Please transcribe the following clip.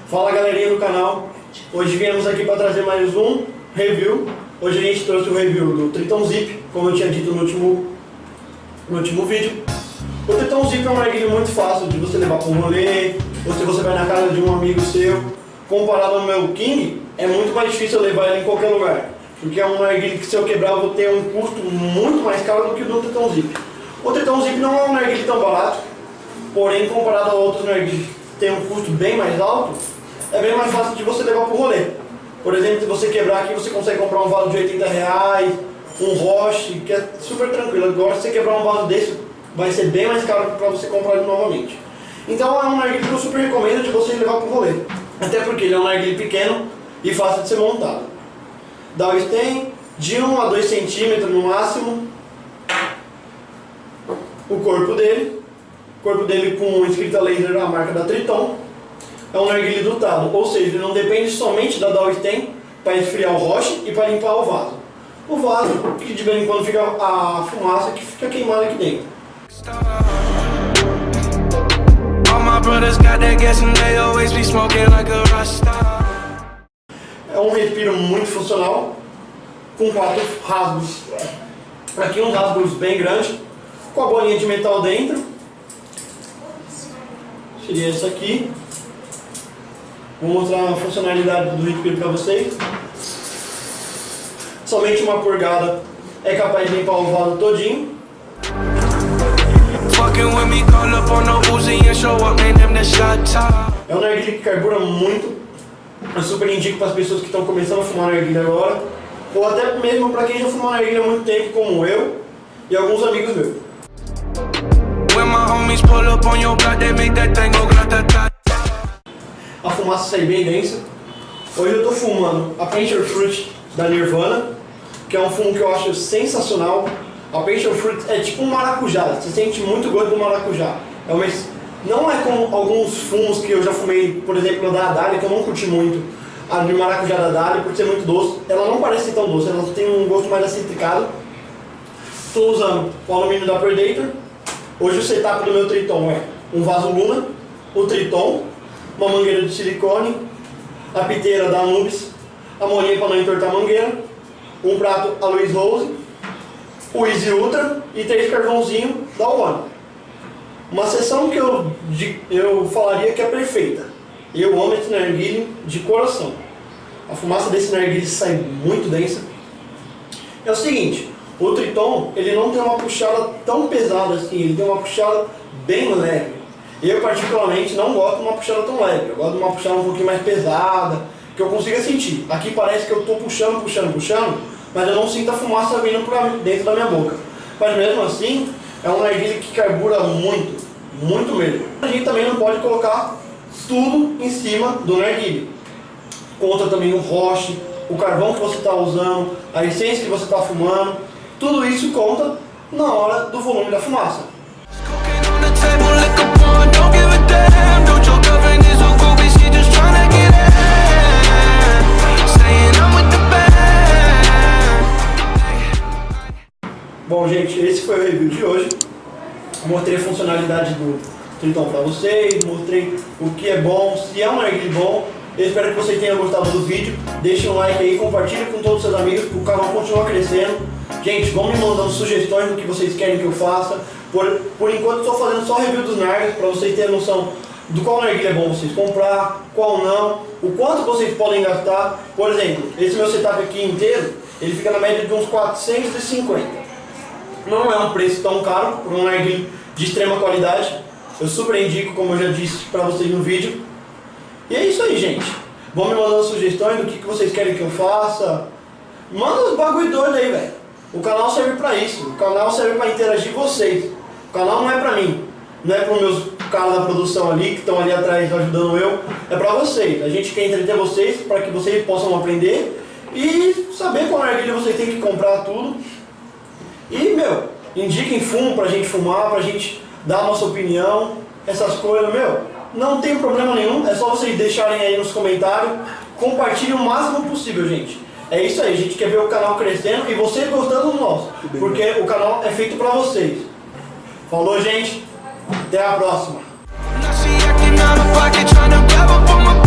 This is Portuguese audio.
Fala galerinha do canal, hoje viemos aqui para trazer mais um review. Hoje a gente trouxe o review do Triton Zip, como eu tinha dito no último vídeo. O Triton Zip é um narguilé muito fácil de você levar para um rolê, ou se você vai na casa de um amigo seu. Comparado ao meu King, é muito mais difícil eu levar ele em qualquer lugar, porque é um narguilé que se eu quebrar eu vou ter um custo muito mais caro do que o do Triton Zip. O Triton Zip não é um narguilé tão barato, porém comparado a outros narguilés que tem um custo bem mais alto, é bem mais fácil de você levar para o rolê. Por exemplo, se você quebrar aqui, você consegue comprar um vaso de R$80, um Roche, que é super tranquilo. Agora, se você quebrar um vaso desse, vai ser bem mais caro para você comprar ele novamente. Então é um narguilé que eu super recomendo de você levar para o rolê. Até porque ele é um narguilé pequeno e fácil de ser montado. Down stem de 1 a 2 centímetros no máximo. O corpo dele com escrita laser da marca da Triton. É um narguilé dotado, ou seja, ele não depende somente da down stem para esfriar o roche e para limpar o vaso. O vaso, que de vez em quando fica a fumaça que fica queimada aqui dentro. É um respiro muito funcional, com 4 rasgos. Aqui uns rasgos bem grandes, com a bolinha de metal dentro. Seria isso aqui. Vou mostrar a funcionalidade do respiro para vocês. Somente uma purgada é capaz de limpar o vaso todinho. É um narguilé que carbura muito. Eu super indico para as pessoas que estão começando a fumar narguilé agora, ou até mesmo para quem já fumou narguilé há muito tempo, como eu e alguns amigos meus. A fumaça sai bem densa. Hoje eu estou fumando a Passion Fruit da Nirvana, que é um fumo que eu acho sensacional. A Passion Fruit é tipo um maracujá, você sente muito gosto do maracujá. Não é como alguns fumos que eu já fumei, por exemplo, da Adali, que eu não curti muito. A de maracujá da Adali, por ser muito doce, ela não parece tão doce, ela tem um gosto mais acitricado. Estou usando o alumínio da Predator. Hoje o setup do meu Triton é um vaso Luna, o Triton, uma mangueira de silicone, a piteira da Anubis, a molinha para não entortar a mangueira, um prato a Louis Rose, o Easy Ultra e 3 carvãozinhos da One. Uma sessão que eu falaria que é perfeita. Eu amo esse narguilé de coração. A fumaça desse narguilé sai muito densa. É o seguinte, o Triton ele não tem uma puxada tão pesada assim, ele tem uma puxada bem leve. Eu particularmente não gosto de uma puxada tão leve, eu gosto de uma puxada um pouquinho mais pesada, que eu consiga sentir. Aqui parece que eu estou puxando, mas eu não sinto a fumaça vindo para dentro da minha boca. Mas mesmo assim, é um narguilé que carbura muito, muito mesmo. A gente também não pode colocar tudo em cima do narguilé. Conta também o roche, o carvão que você está usando, a essência que você está fumando. Tudo isso conta na hora do volume da fumaça. Bom, gente, esse foi o review de hoje. Mostrei a funcionalidade do Triton para vocês, mostrei o que é bom, se é um narguilé bom. Eu espero que vocês tenham gostado do vídeo. Deixem um like aí, compartilhe com todos os seus amigos, para o canal continuar crescendo. Gente, vão me mandando sugestões do que vocês querem que eu faça. Por enquanto estou fazendo só review dos narguilés, para vocês terem noção do qual narguilé é bom vocês comprar, qual não, o quanto vocês podem gastar. Por exemplo, esse meu setup aqui inteiro, ele fica na média de uns 450. Não é um preço tão caro para um narguilé de extrema qualidade. Eu super indico, como eu já disse para vocês no vídeo. E é isso aí, gente. Vão me mandando sugestões do que vocês querem que eu faça. Manda os bagulho doido aí, velho. O canal serve para isso. O canal serve para interagir com vocês. O canal não é para mim. Não é para os meus caras da produção ali, que estão ali atrás ajudando eu. É para vocês. A gente quer entreter vocês, para que vocês possam aprender e saber qual narguilé vocês têm que comprar tudo. E, indiquem fumo pra gente fumar, pra gente dar a nossa opinião, essas coisas, não tem problema nenhum, é só vocês deixarem aí nos comentários, compartilhem o máximo possível, gente. É isso aí, a gente quer ver o canal crescendo e vocês gostando do nosso, porque o canal é feito pra vocês. Falou, gente, até a próxima. working out of pocket, trying to grab up on my